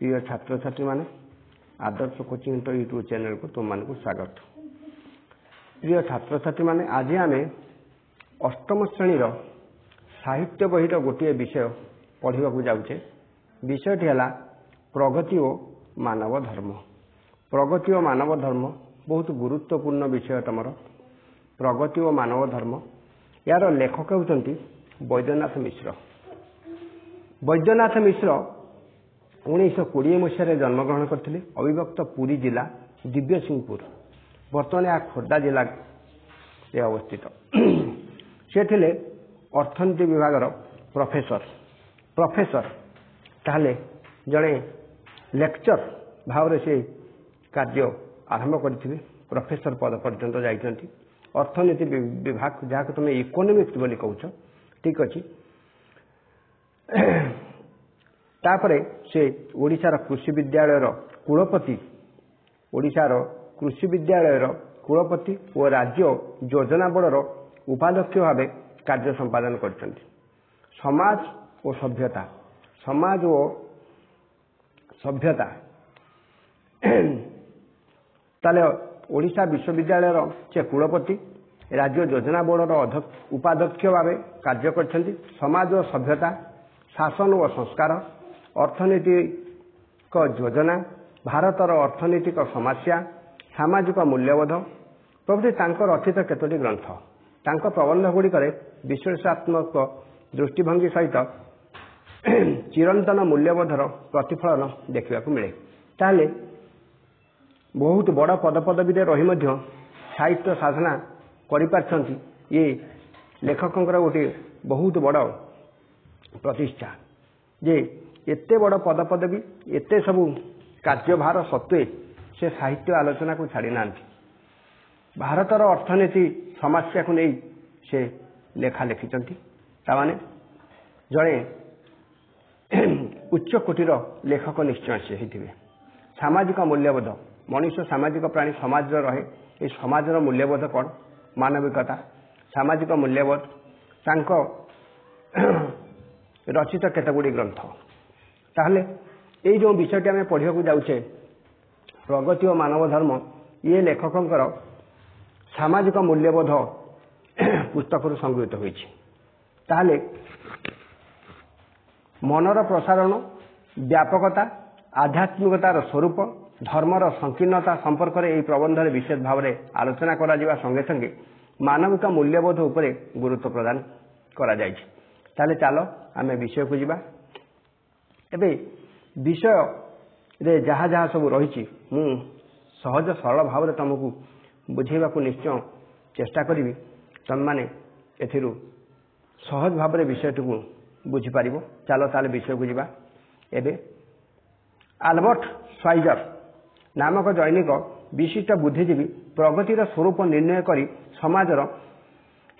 प्रिय छात्र छात्री माने आदर्श कोचिंग यूट्यूब चैनल को तुम मान को स्वागत। प्रिय छात्र छात्री माने आज आम अष्टम श्रेणी साहित्य बहिर गोटे विषय पढ़ा जाऊे। विषयटी है प्रगति और मानव धर्म। प्रगति और मानव धर्म बहुत गुरुत्वपूर्ण विषय। तुम प्रगति और मानव धर्म यार लेखक होती वैद्यनाथ मिश्र। वैद्यनाथ मिश्र 1920 मसीह जन्मग्रहण करते। अविभक्त पुरी जिला दिव्यसिंहपुर बर्तमान यह खोर्धा जिला अवस्थित। से थे अर्थनीति विभाग प्रोफेसर ताहले जड़े लेक्चर भाव से कार्य आरंभ करते। प्रोफेसर पद पर्यंत जाइछन्ति। अर्थनीति विभाग जहाँ तुम इकोनॉमिक्स बोली कहूछ ठीक अच्छे। तापरे से ओडिशार कृषि विद्यालय कुलपति कुलपति और राज्य योजना बोर्डर उपाध्यक्ष भाव कार्य संपादन कर समाज और सभ्यता ताले ओडिशा विश्वविद्यालय से कुलपति राज्य योजना बोर्डर उपाध्यक्ष भाव कार्य कर समाज और सभ्यता शासन और संस्कार अर्थनैतिक योजना भारतर अर्थनैतिक समस्या सामाजिक मूल्यबोध प्रभृति रचित केतोटी ग्रंथ। तांको प्रबंध गुड़िक विश्लेषणात्मक दृष्टिभंगी सहित चिरंतन मूल्यबोधर प्रतिफलन देखा मिले। ताहले बहुत बड़ पदपदवी रही साहित्य साधना कर ये लेखकर गोटे बहुत बड़ प्रतिष्ठा जे एते बड़ पदपदवी एते सबू कार्यभार सत्वे से साहित्य आलोचना को छाड़ी ना। भारतर अर्थनीति समस्या को नहीं से लेखा लिखिं। ताने जड़े उच्च कोटीर लेखक निश्चय से होते। सामाजिक मूल्यबोध मनुष्य सामाजिक प्राणी समाज रहे। ये समाजर मूल्यबोध कौन मानविकता सामाजिक मूल्यबोध तांको रचित केतगुड़ी ग्रंथ। ताहले ये जो विषयटी आम पढ़ा जाऊे प्रगति और मानव धर्म ये लेखकर सामाजिक मूल्यबोध पुस्तक संगृहीत होइछि। ताहले मनर प्रसारण व्यापकता आध्यात्मिकतार स्वरूप धर्मर संकीर्णता संपर्क में यह प्रबंध विशेष भाव में आलोचना करा जिबा संगे संगे मानविक मूल्यबोध उपरे गुरुत्व प्रदान करा जाइछि। ताहले चलो आम विषय को जीवा। एबे विषय रे जहाँ जहाँ सब रही मु सहज सरल भाव में तुमको बुझेबा को निश्चय चेष्टा करी। तुम माने एथिरु सहज भाव में विषयटी को बुझीपार। चलो ताले विषय को जीवा। एबे आल्बर्ट श्वाइजर नामक दैनिक विशिष्ट बुद्धिजीवी प्रगतिर स्वरूप निर्णय करी समाजर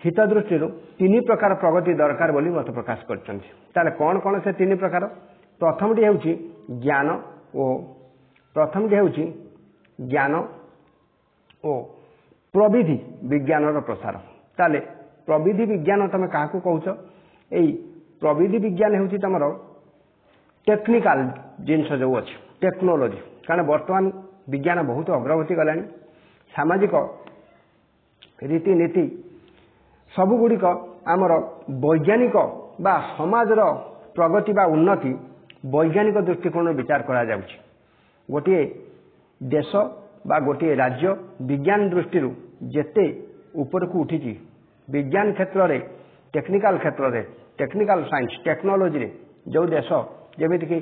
हित दृष्टि तीन प्रकार प्रगति दरकार बोली मत प्रकाश कर। कौन कौन से तीन प्रकार? प्रथमटी होउछि ज्ञान ओ प्रविधि विज्ञान प्रसार। ताले प्रविधि विज्ञान तुम क्या कहूच? यही प्रविधि विज्ञान होउछि तमरो टेक्निकल जिनस जो अच्छे टेक्नोलोजी। कारण वर्तमान विज्ञान बहुत अग्रगति गलानी। सामाजिक रीतिनीति सबुगुड़िक आमर वैज्ञानिक बा समाजर प्रगति बा उन्नति वैज्ञानिक दृष्टिकोण विचार करा जाउछि। गोटे देश बा गोटे राज्य विज्ञान दृष्टि जेते ऊपर को उठी विज्ञान क्षेत्र में टेक्निकल साइंस टेक्नोलोजी रे जो देश जमीती कि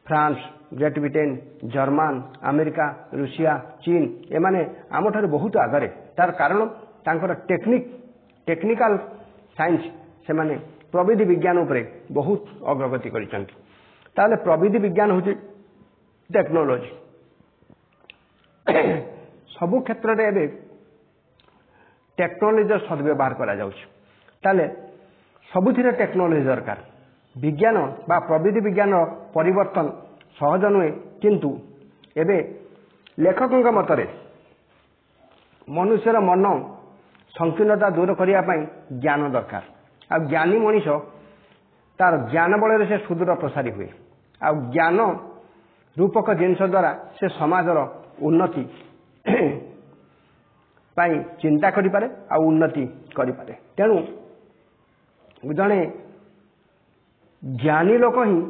France great Britain German America Russia चीन एमाने आम ठार बहुत आगरे। तार कारण तांकर टेक्निकल साइंस से माने प्रविधि विज्ञान उपरे बहुत अग्रगति करिसंति। ताले प्रविधि विज्ञान होची टेक्नोलोजी। सबु क्षेत्र रे एबे टेक्नोलोजी सद्व्यवहार करा जाउछि। ताले सबुथिरे टेक्नोलोजी दरकार। विज्ञान बा प्रविधि विज्ञान परिवर्तन सहज नुहे किंतु एबे लेखक मतरे मनुष्यर मन संकीर्णता दूर करने ज्ञान दरकार। आ ज्ञानी मनीष तार ज्ञान बल से सुदूर प्रसारी हुए। आ ज्ञान रूपक जिनस द्वारा से समाजर उन्नति पाई चिंता करिपारे आ उन्नति करिपारे। तेणु जड़े ज्ञानी लोक ही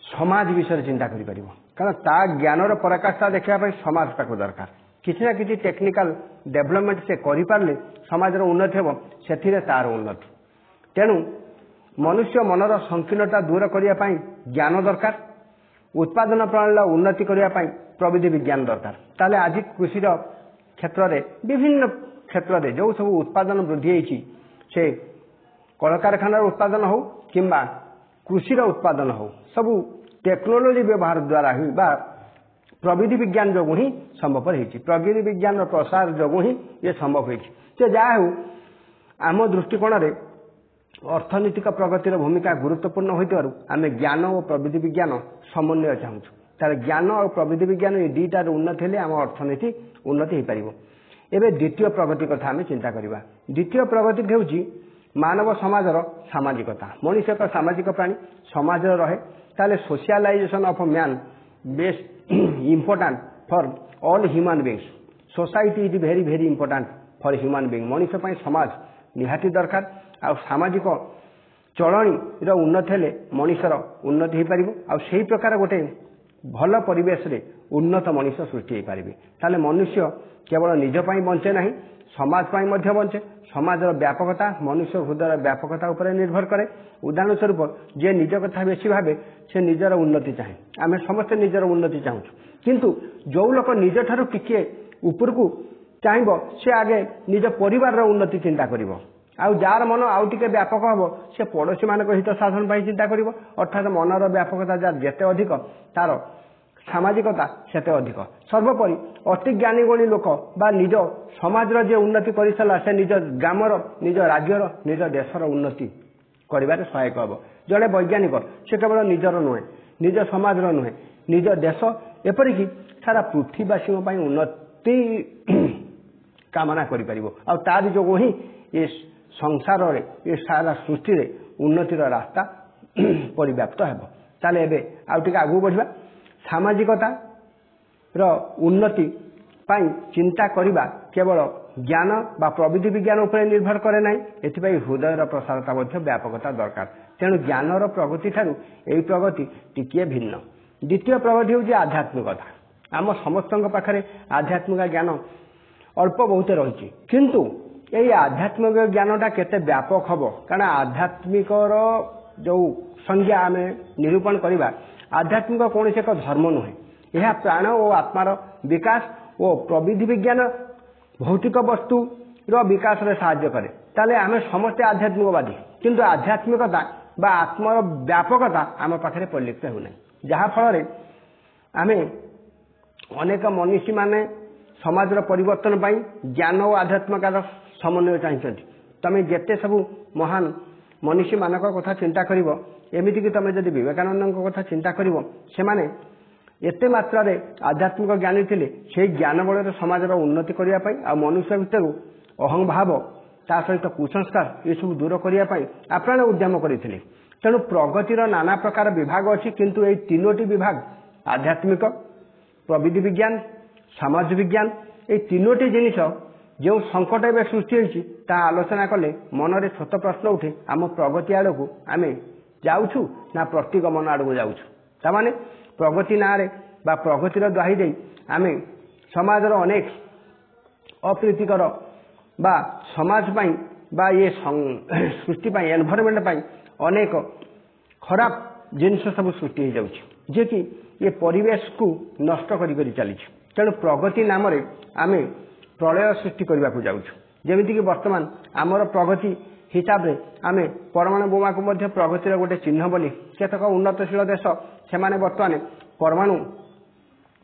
समाज विषय चिंता करिपारिबो, कारण ता ज्ञानर पराकाष्ठा देखा समाज ताको दरकार। किसी ना किसी टेक्निकल डेवलपमेंट से करिपारले समाजर उन्नति हेबो, सेथिरे तार उन्नति। तेणु मनुष्य मनर संकीर्णता दूर करिया पई ज्ञान दरकार, उत्पादन प्रणाली उन्नति करिया पई प्रविधि विज्ञान दरकार। ताले आज कृषिर क्षेत्र में विभिन्न क्षेत्र में जो सब उत्पादन वृद्धि होती से कलकारखानार उत्पादन हो किंबा कृषिर उत्पादन हो सब टेक्नोलोजी व्यवहार द्वारा ही बा प्रविधि विज्ञान जो ही संभव होती। प्रविधि विज्ञान प्रसार जो ही ये संभव होती। जहाँ हो आम दृष्टिकोण में अर्थनैतिक प्रगतिर भूमिका गुरुत्वपूर्ण होइतिबारु आमे ज्ञान और प्रविधि विज्ञान समन्वय चाहूँ। तार ज्ञान और प्रविधि विज्ञान ये दुईटार उन्नति हेले आम अर्थनीति उन्नति हो पारिबो। एबे द्वितीय प्रगति कथा आमे चिंता करिबा। द्वितीय प्रगति हेउची मानव समाजर सामाजिकता। मनुष्य एक सामाजिक प्राणी, समाज रहे ताले socialization of man best important for all human beings. Society is very very important for human being. मनुष्य पई समाज निहाती दरकार आ सामाजिक चलणी उन्नति हेले मनुष्यर उन्नति हो पारिबो। आ सेही प्रकार गोटे भल परिवेश रे उन्नत मनुष्य सृष्टि हो पारिबे। ताले मनुष्य केवल निज पई बंचे नहीं, समाज पई मध्य बंचे। समाजर व्यापकता मनुष्य हृदय व्यापकता उपर निर्भर करे। उदाहरण स्वरूप जे निज कथा बेसी भावे से निजर उन्नति चाहे। आमे समस्ते निजर उन्नति चाहूँ, किंतु जो लोक निज ठारू टिके उपरकू चाहब से आगे निज परिवार उन्नति चिंता करिवो। आउ जार मन आउ टिके व्यापक हम से पड़ोशी मान हित साधन पर चिंता करिवो। अर्थात मनर व्यापकता जार जेते अधिक तार सामाजिकता सेते अधिक। सर्वोपरि अति ज्ञानी गुणी लोक बा निज समाजर जे उन्नति कर सारा से निज ग्रामर निज राज्यर निज देशर उन्नति करिबारे सहायक हम। जड़े वैज्ञानिक से केवल निजर नुहे, निज समाजर नुहे, निज देश एपरिक सारा पृथ्वीवासी उन्नति कामना करिपारिबो। आ तार जो ही ये संसार रे ये सारा सृष्टि रे उन्नतिर रास्ता परिव्याप्त हेबो। ताले एबे आउ टिके आगु बढ़िबा। सामाजिकता रो उन्नति पाई चिंता करिबा केवल ज्ञान बा प्रविधि विज्ञान उपर निर्भर करे नाही, एथिपाई हृदयर प्रसारता मध्य व्यापकता दरकार। तेणु ज्ञानर प्रगति ठारू एई प्रगति टिकिए भिन्न। द्वितीय प्रगति होउची आध्यात्मिकता। आम समस्तଙ୍କ पाखरे आध्यात्मिक ज्ञान अल्प बहुत रही, किंतु यही आध्यात्मिक ज्ञानटा केते व्यापक हम। कारण आध्यात्मिकर जो संज्ञा आम निरूपण करवा आध्यात्मिक कौन एक धर्म नुहे, यह प्राण और आत्मार विकास और प्रविधि विज्ञान भौतिक वस्तु विकास रे साहाय्य करे। ताले आम समस्ते आध्यात्मिकवादी, किंतु आध्यात्मिकता बा आत्मार व्यापकता आम पाखे परिलक्षित होना, जहाँ फल आम अनेक मनीषी माने समाजर परिवर्तन पाई ज्ञान और आध्यात्मिकार समन्वय चाहिए। तमें जेते सबू महान मनीषी मानक कथा चिंता करिवो, एमितिक तमें जदि विवेकानंद कथा चिंता करिवो, सेमाने एते मात्रा रे आध्यात्मिक ज्ञानी थिले से ज्ञान बल समाजर उन्नति करिया पई आ मनुष्य भितर अहं भाव ता सहित कुसंस्कार ये सब दूर करिया पई आप्राण उद्यम करथिले। तेणु प्रगतिर नाना प्रकार विभाग अछि, किंतु एई तीनोटी विभाग आध्यात्मिक, प्रविधि विज्ञान, समाज विज्ञान ये तीनोटी जिनिस जो संकट एवं सृष्टि होती ता आलोचना कले मनरे छोट प्रश्न उठे, आम प्रगति आड़ को आम जाऊँ ना प्रतिगमन आड़ को जाऊँ। तामाने प्रगति ना रे बा प्रगतिर दुहाई दे आम समाजर अनेक अप्रीतिकर बा समाज पाई बा ये सृष्टि पाई एनवायरनमेंट पाई अनेक खराब जिनिस सब सृष्टि हो जाउछि, जे कि ये परिवेश को नष्ट करी चली। तेणु प्रगति नाम रे आम प्रलय सृष्टि करने को जाऊँ। जमीक बर्तमान आमर प्रगति हिसाब से आम परमाणु बोमा को मध्य प्रगतिर गोटे चिन्ह बोली केतक उन्नतशील देश से बर्तमान परमाणु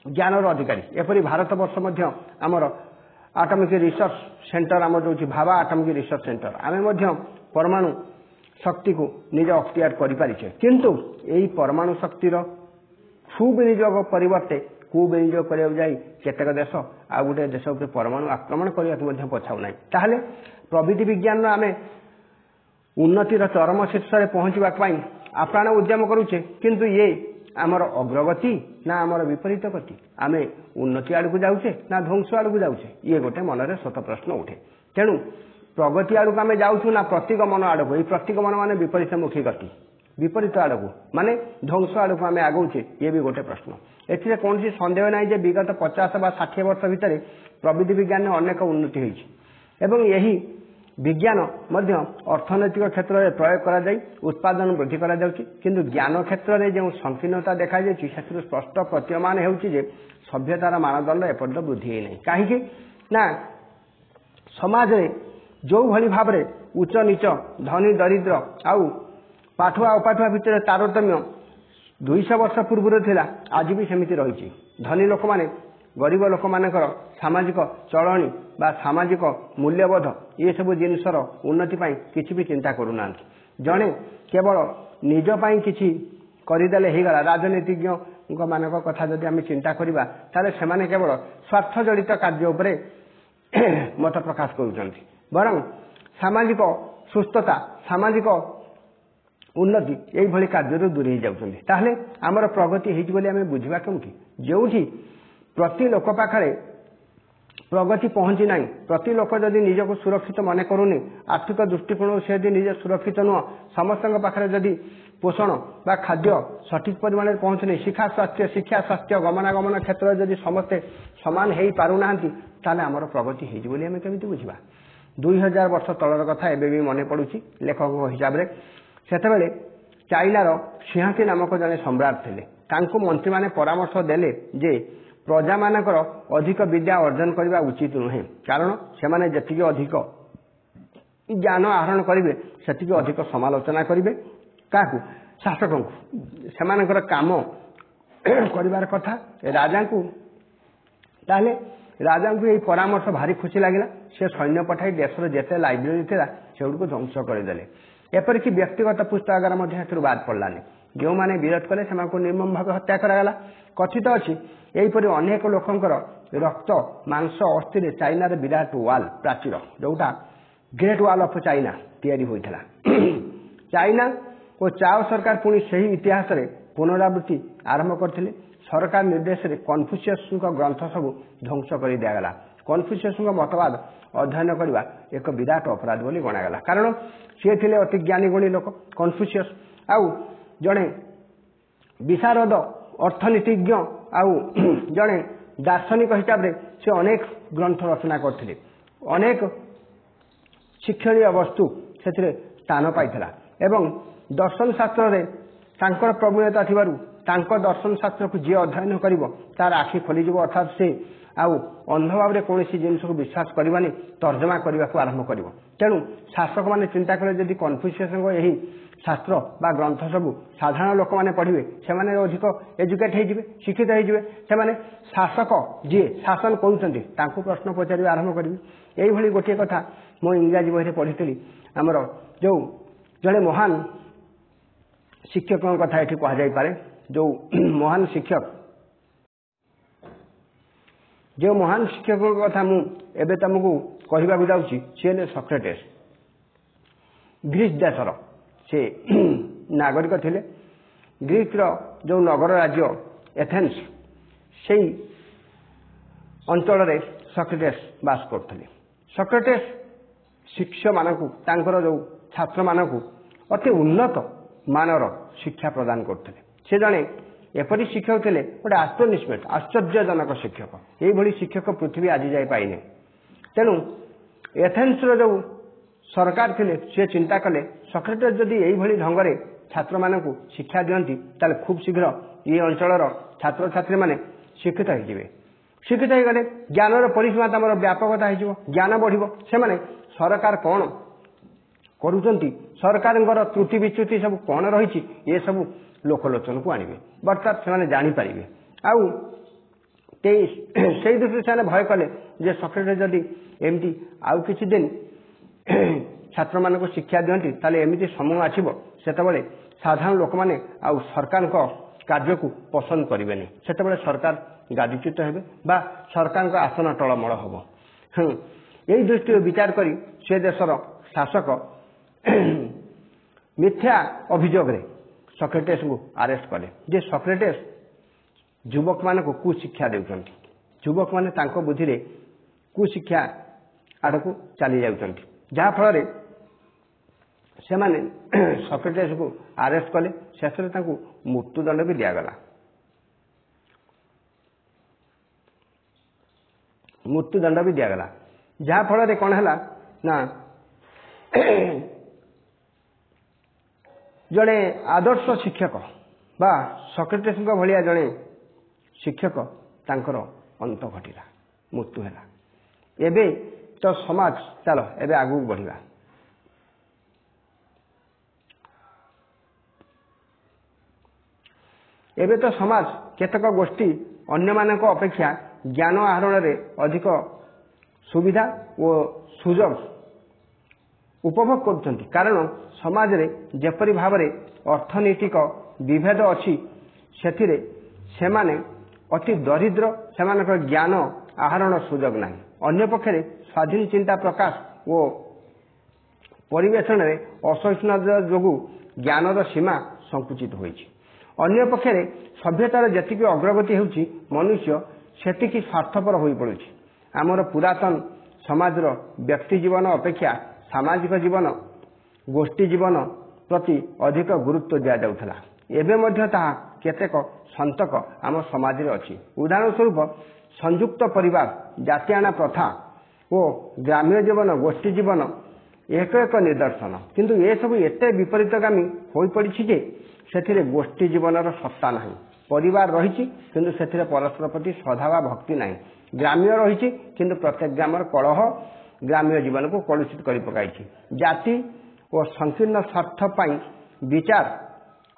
ज्ञानर अधिकारी। एपरी भारत वर्ष मध्य आमर आटमिक रिसर्च सेंटर आम जो भाभा आटमिक रिसर्च सेंटर आम परमाणु शक्ति को निज अख्तियार करें, किंतु यही परमाणु शक्तिर सुविनियोग परिवर्ते कुविनियोग करा जाए केतक देश आ गोटे देश उपर परमाणु आक्रमण करने पछाऊ ना। ताहले प्रविधि विज्ञान आम उन्नतिर चरम शीर्ष में पहुंचवाई आप्राण उद्यम करुचे, किंतु ये आमर अग्रगति ना आमर विपरीत गति आम उन्नति आड़ को जाऊे ना ध्वंस आड़ को जाऊे ये गोटे मनरे शत प्रश्न उठे। तेणु प्रगति आड़ को आम जाऊँ ना प्रतिगमन आड़ को प्रतिगमन मान विपरीतमुखी गति विपरीत आड़ को माने ध्वंस आड़ को आम आगौचे ये भी गोटे प्रश्न। एथिरे कौन सन्देह ना जे विगत 50 वा 60 वर्ष भितर प्रविधि विज्ञान अनेक उन्नति होइछि एवं यही विज्ञान मध्य अर्थनैतिक क्षेत्र में प्रयोग करा जाय उत्पादन वृद्धि करा जाउछि किंतु ज्ञान क्षेत्र में जो संकीर्णता देखा जाय से स्पष्ट प्रतीयमान होउछि जे सभ्यतार मानदंड एपर्यंत वृद्धि होई नै काहेकि ना समाज रे जो भली भाव रे उच्च नीच धनी दरिद्र आउ पाठुआ अपाठुआ भितर तारतम्य 200 वर्ष पूर्व थिला आज भी सेमिति रहिछि। धनी लोक माने गरीब लोक मानकर सामाजिक चलणी बा सामाजिक मूल्यबोध ये सब जिनसर उन्नति पाई किछि भी चिंता करूना जड़े केवल निज पाई किछि करदेले हो गला राजनीतिज्ञ मानक कथा जदि आम चिंता करवा ताले सेमाने केवल स्वार्थ जड़ित कार्य उपरे मत प्रकाश करुचंती बरं सामाजिक सुस्थता सामाजिक उन्नति यही कार्य दूरे जाउछन्ती ताहले आमर प्रगति हेछि बोली आमे बुझिबा केउठी जेउठी प्रति लोक पाखरे प्रगति पहुंची ना प्रति लोक जदि निजक सुरक्षित मन करूनी आर्थिक दृष्टिकोण से यदि निज सुरक्षित नुह समस्त पाखरे जदि पोषण बा खाद्य सठिक परिमाण में पहुंचनी शिक्षा स्वास्थ्य गमनागमन क्षेत्र जदि समस्ते समान हो पारुना ताले आमर प्रगति हेछि बोली आमे केमिति बुझिबा। 2000 वर्ष तलर कथा एबे भी मने पड़ुछि लेखक हिसाब रे सेतेबेले चाइनार सिंहासी नामक जने सम्राट थिले तांको मंत्री माने परामर्श देले जे प्रजा मानकर अधिक विद्या अर्जन करने उचित नुहे कारण से जी अधिक ज्ञान आहरण करेंगे से अधिक समालोचना करेंगे क्या शासक से काम कर कथा राजा को ताले राजा को यही परामर्श भारी खुशी लगे से सैन्य पठाई देशर जिते लाइब्रेरी था से ध्वंस करदे एपरिक व्यक्तिगत पुस्तकागार बाद पड़लानी जो मैंने विरोध कले से निर्मम भाव हत्या करागला कथित अच्छी यहीपरि अनेक लोकंकर रक्त मांस अस्थि चाइनार विराट वाल प्राचीर जोटा ग्रेट वाल ऑफ चाइना तैयारी होइथला। चाइना और चाओ सरकार पुणी से इतिहास रे पुनरावृत्ति आरंभ करथिले सरकार निर्देश रे कन्फ्यूशियस ग्रंथ सब ध्वंस कर दिगला। कन्फ्यूशियस मतवाद अध्ययन करवा एक विराट अपराध बोली गणागला कारण सी थे अति ज्ञानी गुणी लोक कन्फ्यूशियस आउ जड़े विशारद अर्थनीतिज्ञ आउ जड़े दार्शनिक हिसाब से से अनेक ग्रंथ रचना करथिले अनेक शिक्षणीय वस्तु से स्थान पाइथिला एवं दर्शन शास्त्र रे तांकर प्रवीणता थिबारु तांकर दर्शन शास्त्र को जे अध्ययन करिवो तार आखि खोली जिवो अर्थात से आउ अंध भाव में कौन जिनस को विश्वास करवानी तर्जमा करने को आरंभ कर तेणु शासक मैंने चिंता कले जदि कन्फ्यूशियस यही शास्त्र बा ग्रंथ सबू साधारण लोक मैंने पढ़े से अधिक एजुकेट हो शिक्षित होने शासक जी शासन करूँ प्रश्न पचार आरंभ करी यही गोटे कथा मो इंग्राजी बही पढ़ी आमर जो जड़े महान शिक्षक कथा ये कहुपे जो महान शिक्षक जो महान शिक्षक कथा मुझे तुमको कहवाक जाऊँगी सी हेले सक्रेटिस ग्रीस देशर से नागरिक थे ग्रीस जो नगर राज्य एथेन्स से अंचल सक्रेटिस बास करते सक्रेटिस शिष्य मानक जो छात्र मानक अति उन्नत मानर शिक्षा प्रदान करते से जड़े एपरी शिक्षक थे गोटे आस्टोनिशमेंट आश्चर्यजनक शिक्षक यही शिक्षक पृथ्वी आज जाए पाइने तेणु एथेन्स जो सरकार थे सी चिंता कले सक्रेटिस जदि यही ढंग से छात्र मानक शिक्षा दिंती ताले खूब शीघ्र ये अंचल छात्र छात्री मैंने शिक्षित हो गले ज्ञानर परिसीमा तमर व्यापकता हो ज्ञान बढ़ से सरकार कौन करुँच सरकार त्रुटि विच्युति सब कौन रही ये सब लोकलोचन को आणवे बर्तमान से जानीपारे आउ से दृष्टि से भय कले जे सक्रेटिस जदि एमती आउ किछि दिन छात्र मानक शिक्षा दिंती ताले एमती समय आसब से साधारण लोक मैंने आउ सरकार कार्य को पसंद करेंगे से सरकार गादीच्युत हेबे बा सरकार आसन टलमल हम यही दृष्टि विचार करी से देशर शासक मिथ्या अभियोग ସକ୍ରେଟିସ୍ को ଆରେଷ୍ଟ କଲେ ଯେ ସକ୍ରେଟିସ୍ ଯୁବକ ମାନଙ୍କୁ କୁଶିକ୍ଷା ଦେଉଛନ୍ତି। ଯୁବକ ମାନେ ତାଙ୍କ ବୁଦ୍ଧିରେ କୁଶିକ୍ଷା ଆଡ଼କୁ ଚାଲି ଯାଉଛନ୍ତି, ଯାହାଫଳରେ ସେମାନେ ସକ୍ରେଟିସ୍ को ଆରେଷ୍ଟ କଲେ। ଶେଷରେ ତାଙ୍କୁ ମୃତ୍ୟୁଦଣ୍ଡ ବି ଦିଆଗଲା। ମୃତ୍ୟୁଦଣ୍ଡ ବି ଦିଆଗଲା, ଯାହାଫଳରେ କ'ଣ ହେଲା ନା ଜଣେ ଆଦର୍ଶ ଶିକ୍ଷକ ବା ସକ୍ରେଟିସ୍ଙ୍କ ଭଳିଆ ଜଣେ ଶିକ୍ଷକ ତାଙ୍କର ଅନ୍ତ ଘଟିଲା, ମୃତ୍ୟୁ ହେଲା। ଏବେ ତ ସମାଜ, ଚାଲ ଏବେ ଆଗକୁ ବଢ଼ିବା। ଏବେ ତ ସମାଜ କେତେକ ଗୋଷ୍ଠୀ ଅନ୍ୟମାନଙ୍କ ଅପେକ୍ଷା ଜ୍ଞାନ ଆହରଣରେ ଅଧିକ ସୁବିଧା ଓ ସୁଯୋଗ ଉପଭୋଗ କରୁଛନ୍ତି, କାରଣ ସମାଜରେ ଯେପରି ଭାବରେ ଅର୍ଥନୈତିକ ବିଭେଦ ଅଛି, ସେଥିରେ ସେମାନେ ଅତି ଦରିଦ୍ର, ସେମାନଙ୍କର ଜ୍ଞାନ ଆହରଣ ସୁଯୋଗ ନାହିଁ। ଅନ୍ୟପକ୍ଷରେ ସ୍ୱାଧୀନ ଚିନ୍ତା ପ୍ରକାଶ ଓ ପରିବେଷଣରେ ଅସହିଷ୍ଣୁତା ଯୋଗୁଁ ଜ୍ଞାନର ସୀମା ସଂକୁଚିତ ହୋଇଛି। ଅନ୍ୟପକ୍ଷରେ ସଭ୍ୟତାର ଯେତିକି ଅଗ୍ରଗତି ହେଉଛି, ମନୁଷ୍ୟ ସେତିକି ସ୍ୱାର୍ଥପର ହୋଇପଡ଼ୁଛି। ଆମର ପୁରାତନ ସମାଜର ବ୍ୟକ୍ତି ଜୀବନ ଅପେକ୍ଷା ସାମାଜିକ ଜୀବନ, ଗୋଷ୍ଠୀ ଜୀବନ ପ୍ରତି ଅଧିକ ଗୁରୁତ୍ୱ ଦିଆଯାଉଥିଲା। ଏବେ ମଧ୍ୟ ତାହା କେତେକ ସନ୍ତକ ଆମ ସମାଜରେ ଅଛି। ଉଦାହରଣ ସ୍ୱରୂପ ସଂଯୁକ୍ତ ପରିବାର, ଜାତିଆଣା ପ୍ରଥା ଓ ଗ୍ରାମ୍ୟ ଜୀବନ, ଗୋଷ୍ଠୀ ଜୀବନ ଏକ ଏକ ନିଦର୍ଶନ। କିନ୍ତୁ ଏସବୁ ଏତେ ବିପରୀତଗାମୀ ହୋଇପଡ଼ିଛି ଯେ ସେଥିରେ ଗୋଷ୍ଠୀ ଜୀବନର ସତ୍ତା ନାହିଁ। ପରିବାର ରହିଛି କିନ୍ତୁ ସେଥିରେ ପରସ୍ପର ପ୍ରତି ଶ୍ରଦ୍ଧା ବା ଭକ୍ତି ନାହିଁ। ଗ୍ରାମ୍ୟ ରହିଛି କିନ୍ତୁ ପ୍ରତ୍ୟେକ ଗ୍ରାମର କଳହ ଗ୍ରାମ୍ୟ ଜୀବନକୁ କଳୁଷିତ କରି ପକାଇଛି। ଜାତି ଓ ସଂକୀର୍ଣ୍ଣ ସ୍ୱାର୍ଥ ପାଇଁ ବିଚାର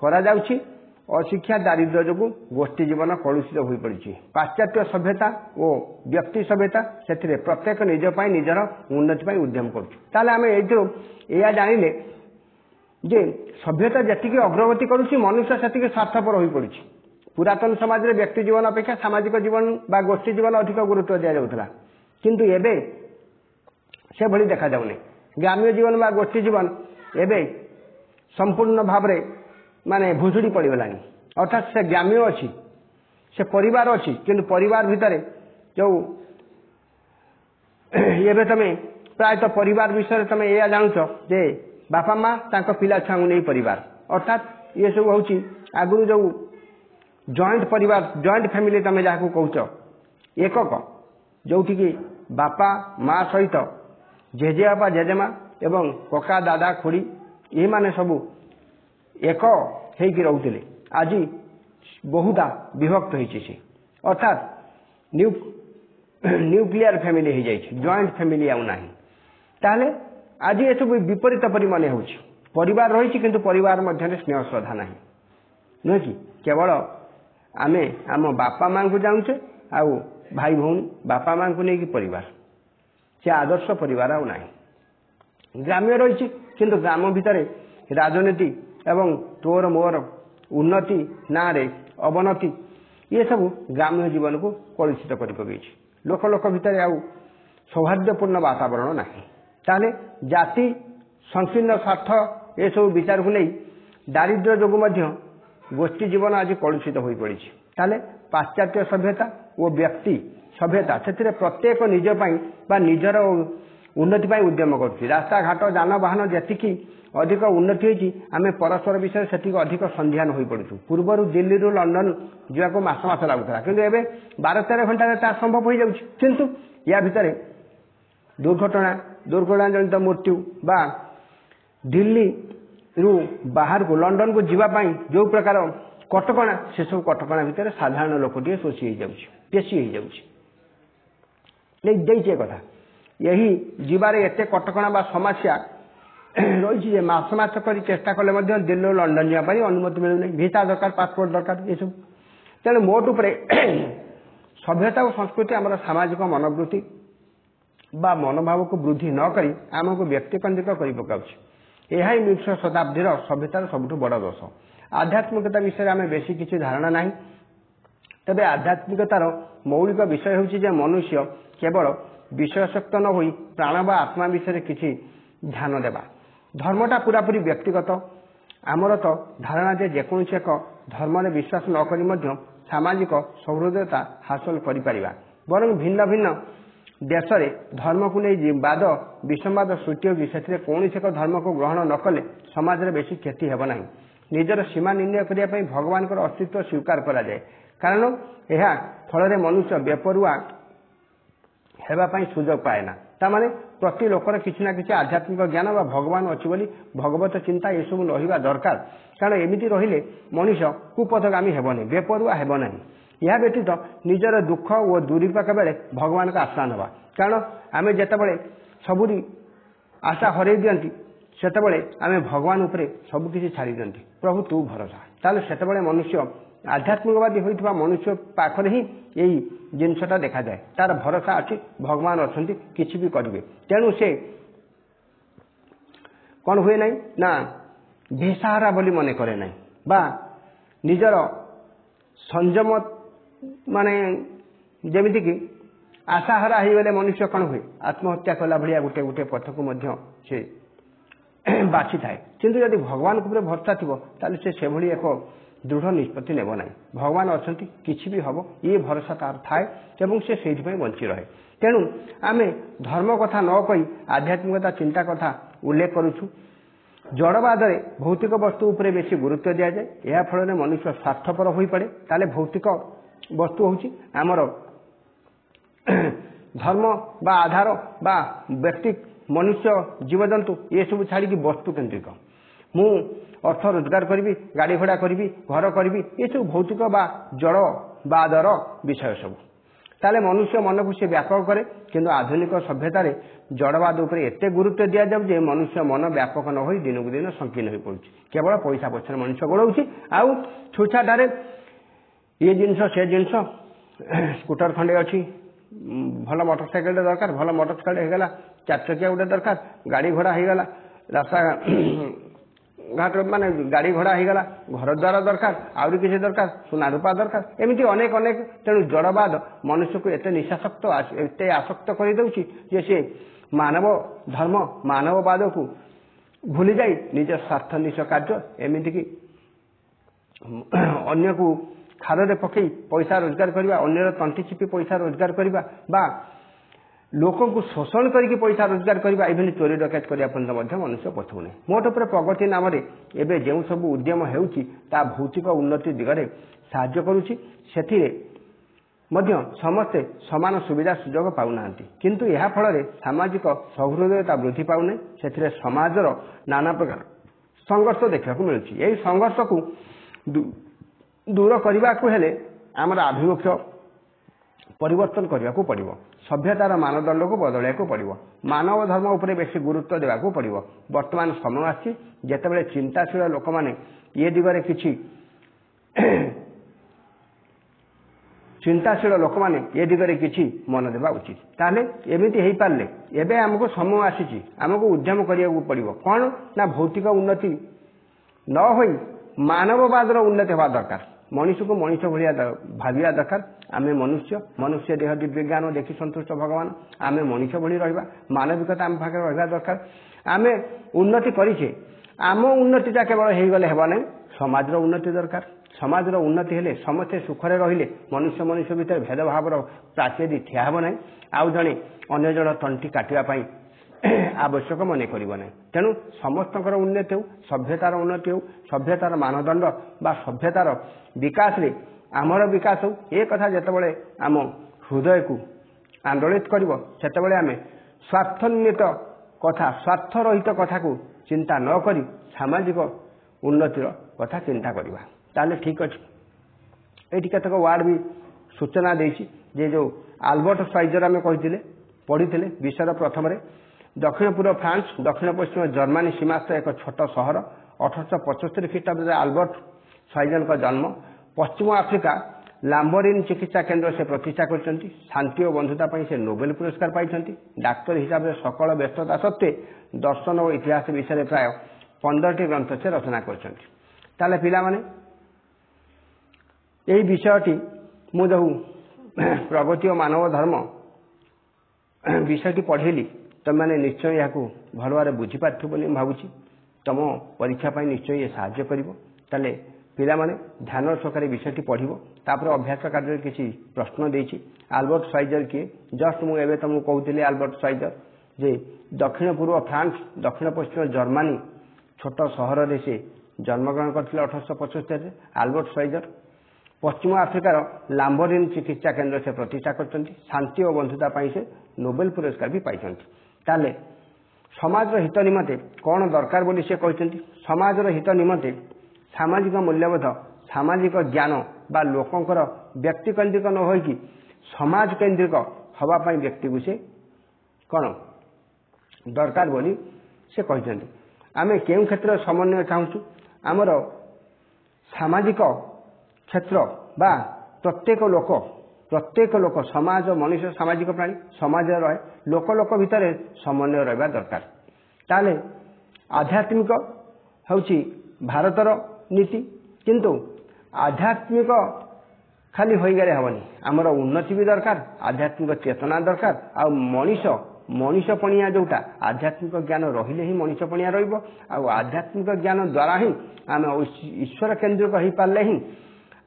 କରାଯାଉଛି। ଅଶିକ୍ଷା, ଦାରିଦ୍ର୍ୟ ଯୋଗୁଁ ଗୋଷ୍ଠୀ ଜୀବନ କଳୁଷିତ ହୋଇପଡ଼ିଛି। ପାଶ୍ଚାତ୍ୟ ସଭ୍ୟତା ଓ ବ୍ୟକ୍ତି ସଭ୍ୟତା, ସେଥିରେ ପ୍ରତ୍ୟେକ ନିଜ ପାଇଁ ନିଜର ଉନ୍ନତି ପାଇଁ ଉଦ୍ୟମ କରୁଛି। ତାହେଲେ ଆମେ ଏଇଥିରୁ ଏହା ଜାଣିଲେ ଯେ ସଭ୍ୟତା ଯେତିକି ଅଗ୍ରଗତି କରୁଛି, ମନୁଷ୍ୟ ସେତିକି ସ୍ୱାର୍ଥପର ହୋଇପଡ଼ୁଛି। ପୁରାତନ ସମାଜରେ ବ୍ୟକ୍ତି ଜୀବନ ଅପେକ୍ଷା ସାମାଜିକ ଜୀବନ ବା ଗୋଷ୍ଠୀ ଜୀବନ ଅଧିକ ଗୁରୁତ୍ୱ ଦିଆଯାଉଥିଲା, କିନ୍ତୁ ଏବେ ସେଭଳି ଦେଖାଯାଉନି। ଗ୍ରାମ୍ୟ ଜୀବନ ବା ଗୋଷ୍ଠୀ ଜୀବନ ଏବେ ସମ୍ପୂର୍ଣ୍ଣ ଭାବରେ ଭୁଷୁଡ଼ି ପଡ଼ିଗଲାଣି। ଅର୍ଥାତ୍ ସେ ଗ୍ରାମ୍ୟ ଅଛି, ସେ ପରିବାର ଅଛି, କିନ୍ତୁ ପରିବାର ଭିତରେ ଯେଉଁ ଏବେ ତମେ ପ୍ରାୟତଃ ପରିବାର ବିଷୟରେ ତମେ ଏହା ଜାଣୁଛ ଯେ ବାପା ମା ତାଙ୍କ ପିଲା ଛୁଆଙ୍କୁ ନେଇ ପରିବାର, ଅର୍ଥାତ୍ ଏସବୁ ହେଉଛି ଆଗରୁ ଯେଉଁ ଜଏଣ୍ଟ ପରିବାର, ଜଏଣ୍ଟ ଫ୍ୟାମିଲି ତମେ ଯାହାକୁ କହୁଛ, ଏକକ, ଯେଉଁଠିକି ବାପା ମା ସହିତ ଜେଜେବାପା ଜେଜେମା ଏବଂ କକା ଦାଦା ଖୁଡ଼ି ଏମାନେ ସବୁ ଏକ ହେଇକି ରହୁଥିଲେ। ଆଜି ବହୁତା ବିଭକ୍ତ ହେଇଛି ସେ, ଅର୍ଥାତ୍ ନ୍ୟୁକ୍ଲିୟର ଫ୍ୟାମିଲି ହେଇଯାଇଛି, ଜଏଣ୍ଟ ଫ୍ୟାମିଲି ଆଉ ନାହିଁ। ତାହେଲେ ଆଜି ଏସବୁ ବିପରୀତ ପରି ମନେ ହେଉଛି। ପରିବାର ରହିଛି କିନ୍ତୁ ପରିବାର ମଧ୍ୟରେ ସ୍ନେହ ଶ୍ରଦ୍ଧା ନାହିଁ, ନୁହେଁ କି? କେବଳ ଆମେ ଆମ ବାପା ମାଙ୍କୁ ଜାଣୁଛେ, ଆଉ ଭାଇ ଭଉଣୀ ବାପା ମାଙ୍କୁ ନେଇକି ପରିବାର, ସେ ଆଦର୍ଶ ପରିବାର ଆଉ ନାହିଁ। ଗ୍ରାମ୍ୟ ରହିଛି କିନ୍ତୁ ଗ୍ରାମ ଭିତରେ ରାଜନୀତି ଏବଂ ତୋର ମୋର ଉନ୍ନତି ନାଁରେ ଅବନତି, ଏସବୁ ଗ୍ରାମ୍ୟ ଜୀବନକୁ କଳୁଷିତ କରି ପକାଇଛି। ଲୋକ ଲୋକ ଭିତରେ ଆଉ ସୌହାର୍ଦ୍ଦ୍ୟପୂର୍ଣ୍ଣ ବାତାବରଣ ନାହିଁ। ତାହେଲେ ଜାତି, ସଂକୀର୍ଣ୍ଣ ସ୍ୱାର୍ଥ ଏସବୁ ବିଚାରକୁ ନେଇ ଦାରିଦ୍ର୍ୟ ଯୋଗୁଁ ମଧ୍ୟ ଗୋଷ୍ଠୀ ଜୀବନ ଆଜି କଳୁଷିତ ହୋଇପଡ଼ିଛି। ତାହେଲେ ପାଶ୍ଚାତ୍ୟ ସଭ୍ୟତା ଓ ବ୍ୟକ୍ତି ସଭ୍ୟତା, ସେଥିରେ ପ୍ରତ୍ୟେକ ନିଜ ପାଇଁ ବା ନିଜର ଉନ୍ନତି ପାଇଁ ଉଦ୍ୟମ କରୁଛି। ରାସ୍ତାଘାଟ, ଯାନବାହନ ଯେତିକି ଅଧିକ ଉନ୍ନତି ହୋଇଛି, ଆମେ ପରସ୍ପର ବିଷୟରେ ସେତିକି ଅଧିକ ସନ୍ଧାନ ହୋଇପଡ଼ୁଛୁ। ପୂର୍ବରୁ ଦିଲ୍ଲୀରୁ ଲଣ୍ଡନ ଯିବାକୁ ମାସ ମାସ ଲାଗୁଥିଲା, କିନ୍ତୁ ଏବେ 12-13 ଘଣ୍ଟାରେ ତାହା ସମ୍ଭବ ହୋଇଯାଉଛି। କିନ୍ତୁ ୟା ଭିତରେ ଦୁର୍ଘଟଣାଜନିତ ମୃତ୍ୟୁ ବା ଦିଲ୍ଲୀରୁ ବାହାରକୁ ଲଣ୍ଡନକୁ ଯିବା ପାଇଁ ଯେଉଁ ପ୍ରକାର କଟକଣା, ସେସବୁ କଟକଣା ଭିତରେ ସାଧାରଣ ଲୋକଟିଏ ଶୋଷି ହେଇଯାଉଛି, ପେଶୀ ହେଇଯାଉଛି। ଦେଇଛି ଏ କଥା, ଏହି ଯିବାରେ ଏତେ କଟକଣା ବା ସମସ୍ୟା ରହିଛି ଯେ ମାସ ମାସ କରି ଚେଷ୍ଟା କଲେ ମଧ୍ୟ ଦିଲ୍ଲୀରୁ ଲଣ୍ଡନ ଯିବା ପାଇଁ ଅନୁମତି ମିଳୁନାହିଁ। ଭିସା ଦରକାର, ପାସପୋର୍ଟ ଦରକାର, ଏସବୁ। ତେଣୁ ମୋଟ ଉପରେ ସଭ୍ୟତା ଓ ସଂସ୍କୃତି ଆମର ସାମାଜିକ ମନୋବୃତ୍ତି ବା ମନୋଭାବକୁ ବୃଦ୍ଧି ନ କରି ଆମକୁ ବ୍ୟକ୍ତିକେନ୍ଦ୍ରିକ କରି ପକାଉଛି। ଏହା ହିଁ 20ଶ ଶତାବ୍ଦୀର ସଭ୍ୟତାର ସବୁଠୁ ବଡ଼ ଦୋଷ। ଆଧ୍ୟାତ୍ମିକତା ବିଷୟରେ ଆମେ ବେଶୀ କିଛି ଧାରଣା ନାହିଁ। ତେବେ ଆଧ୍ୟାତ୍ମିକତାର ମୌଳିକ ବିଷୟ ହେଉଛି ଯେ ମନୁଷ୍ୟ କେବଳ ବିଷୟାସକ୍ତ ନ ହୋଇ ପ୍ରାଣ ବା ଆତ୍ମା ବିଷୟରେ କିଛି ଧ୍ୟାନ ଦେବା। ଧର୍ମଟା ପୁରାପୁରି ବ୍ୟକ୍ତିଗତ, आमर तो धारणा जे जेकोसी एक धर्म विश्वास नक सामाजिक सौहृदता हासिल कर बर भिन्न भिन्न देश में धर्म को नहीं वाद विसंवाद सृष्टि होगी से कौन एक धर्म को ग्रहण न कले समाज में बेसी क्षति हेब ना निजर सीमा निर्णय करने भगवान अस्तित्व स्वीकार करा जाए कारण यह फल मनुष्य बेपरुआ हेबाई सुजोग पाए ना ताने प्रति लोकर किसी ना कि आध्यात्मिक ज्ञान व भगवान अच्छी बोली भगवत चिंता ये सब रहा दरकार कारण एमती रहिले मनुष्य कुपथगामी हेबनी बेपरुआ हेब ना यह व्यतीत निजर दुख और दुर्विपाक बेले भगवान का आश्रय नवा कारण आम जितेबाला सबुरी आशा हर दिखती सेतबले आम भगवान उपरे सबकि छाड़ी दिखती प्रभु तू भरोसा ताले सेतबले मनुष्य आध्यात्मिकवादी होता मनुष्य पाखरे ही यही जिनसटा देखा जाए तार भरोसा अच्छी भगवान अच्छा किसी भी करेंगे तेणु से कौन हुए नहीं ना बेसहारा बोली मन करे नहीं बा निजर संयम माने जमीती कि आशाहारा होगले मनुष्य कौन हुए आत्महत्या कला भाया गोटे गोटे पथ को से बाछि थाए किंतु यदि भगवान को भरोसा थी ताले से भली एक दृढ़ निष्पत्ति नेब ना भगवान अच्छा किसी भी हम ये भरोसा तार थाए से बंची रहे तेणु आम धर्म कथा न कही आध्यात्मिकता चिंता कथा उल्लेख करुछु जड़वाद भौतिक वस्तु उपरे बेसी गुरुत्व दि जाए यह फल मनुष्य स्वार्थपर हो पड़े ताले भौतिक वस्तु हूँ आमर धर्म बा आधार बा व्यक्ति मनुष्य जीवजंतु ये सब छाड़ी वस्तु केन्द्रिक मु अर्थ रोजगार करी गाड़ी घोड़ा करी घर करी ये सब भौतिक बा जड़वादर विषय सब ताले मनुष्य मन को सी व्यापक करे किंतु आधुनिक सभ्यतार जड़वाद उपरे एते गुरुत्व दि जाए मनुष्य मन व्यापक न हो दिन को दिन संकीर्ण हो पड़े केवल पैसा पछरे मनुष्य गोड़ाऊँच आउ छुछाटारे ये जिनस से जिनस स्कूटर खंडे अच्छी भल मोटरसाइकेल दरकार भल मोटरसाइकेल होगला चार चकिया गोटे दरकार गाड़ी घोड़ा होगला रास्ता घाट माने गाड़ी घोड़ा होगला घर द्वार दरकार आउरी किसी दरकार सुना रूपा दरकार एमती अनेक अनेक तेणु जड़वाद मनुष्य को एत निशासक्त एत आसक्त कर दौची जे से मानव धर्म मानववाद को भूली जाई निज स्वार्थनिश कार्य एमती कि अन्य को खारे पकई पैसा रोजगार करवा अन्यर तंटी चिपी पैसा रोजगार करवा बा लोक को शोषण करके पैसा रोजगार करवा इभेन चोरी डकैत करने पर्यंत मनुष्य पछुने मोट उपर प्रगति नाम एवं जो सब उद्यम होउची ता भौतिक उन्नति दिगरे साहाय्य करुची सेथिरे मध्य समस्ते समान सुविधा सुजोग पाउना किंतु यह फल सामाजिक सौहृदयता वृद्धि पाउने से समाजर नाना प्रकार संघर्ष देखा मिलूँ यही संघर्ष को दूर करने को हेले आमर आभिमुख्य परिवर्तन करने को पड़ो सभ्यतार मानदंड को बदलैया को पड़ो मानव धर्म उपर बेसी गुरुत्व देवाक पड़ो वर्तमान समय आसी जितेबाला चिंताशील लोक मैंने ये दिगरे किछि चिंताशील लोक मैंने ये दिगरे किछि मन देवा उचित ताले एमती हो पारे एवं आमको समय आसी आमको उद्यम करने को पड़ो कौन ना भौतिक उन्नति न हो मानववादर उन्नति हवा दरकार मनुष्य को मनुष्य भाया भाविया दरकार आम मनुष्य मनुष्य देह दिव्य ज्ञान देखी संतुष्ट भगवान आम मनुष्य भली रहा मानविकता आम पाखे रहा दरकार आम उन्नति करें आम उन्नतिटा केवल हो गले हेबा नहीं समाजर उन्नति दरकार समाजर उन्नति हेले समस्ते सुखरे रहिले मनुष्य मनुष्य भितर भेदभाव प्राचीरी ठिया हेब नहीं आउ जड़े अन्य जन तंटी काटियापाई आवश्यक मन कर तेणु समस्त उन्नति हो सभ्यतार उन्नति हो सभ्यतार मानदंड बा सभ्यतार विकास रे आमर विकास हो ये कथा जितेबाला आम हृदय को आंदोलित करते आम स्वार्थन्वित कथा स्वार्थ रहित कथा को चिंता न करी सामाजिक उन्नतिर कथा चिंता करवा ताले ठीक अच्छे ये केतक वार्ड भी सूचना देछि जे जो आल्बर्ट स्वाइजर आम कही पढ़ी विश्वर प्रथम दक्षिण पूर्व फ्रांस दक्षिण पश्चिम जर्मनी सीमास्थ एक छोट सहर 1875 ख्रीष्टाब्द आल्बर्ट स्वाइजर का जन्म पश्चिम आफ्रिका लाम्बोरिन चिकित्सा केन्द्र से प्रतिष्ठा करछंती शांति और बंधुता से नोबेल पुरस्कार पाई डाक्तर हिसाब से सकल व्यस्तता सत्वे दर्शन और इतिहास विषय प्राय 15टी ग्रंथ से रचना करछंती ताले पिला माने यही विषयटी मु जो प्रगति और मानव धर्म विषयटी पढ़ेली तुम मैंने निश्चय यहाँ भल भाव बुझीपार भावुँ तुम परीक्षा निश्चय ये साहाय्य करिवो। ताले पिलामाने ध्यान सहकारे विषयटी पढ़िबो। तापर अभ्यास कार्य किसी प्रश्न देछि। आल्बर्ट श्वाइजर किए जस्ट मुझे तुमको कहूली आल्बर्ट श्वाइजर जे दक्षिण पूर्व फ्रांस दक्षिण पश्चिम जर्मनी छोट सहर से जन्मग्रहण करते 1875 आल्बर्ट श्वाइजर। पश्चिम आफ्रिकार लाम्बोरिन चिकित्सा केन्द्र से प्रतिष्ठा कर शांति और बंधुता से नोबेल पुरस्कार भी पाई। ताले समाज हित निमंते कौन दरकार बोली से कहते समाज हित निमंते सामाजिक मूल्यबोध सामाजिक ज्ञान बा लोकंकर व्यक्ति केन्द्रिक न हो समाज केन्द्रिक हवापाई व्यक्ति को से कौन दरकार बोली से कहते। आमे केउं क्षेत्र समन्वय चाहूँ आमर सामाजिक क्षेत्र बा प्रत्येक लोक समाज मनुष्य सामाजिक प्राणी समाज रहे लोक लोक भितर समन्वय रहा दरकार। ताले आध्यात्मिक होची भारतर नीति किंतु आध्यात्मिक खाली हो गले हेनी आमर उन्नति भी दरकार आध्यात्मिक चेतना दरकार आ मनीषपणिया जोटा आध्यात्मिक ज्ञान रहिले ही मनीषपणिया रहिबो आ आध्यात्मिक ज्ञान द्वारा ही आम ईश्वर केन्द्रिक हो पारे ही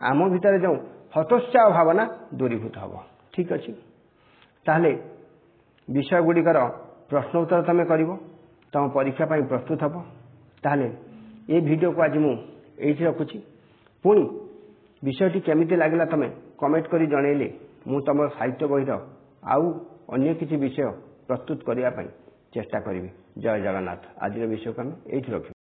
आम भितर जो हतोत्साह भावना दूरीभूत हम। ठीक अच्छे ताहले विषय गुड़िकर प्रश्न उत्तर तुम कर तुम परीक्षा प्रस्तुत हम। ताहले ये वीडियो को आज मुझे रखुची पुणी विषयटी केमिति लागला तुम कमेंट करी जनइले मु तुम साहित्य बहीर आउ अन्य किसी विषय प्रस्तुत करने चेष्टा करी। जय जगन्नाथ। आज विषय को आम ये रख।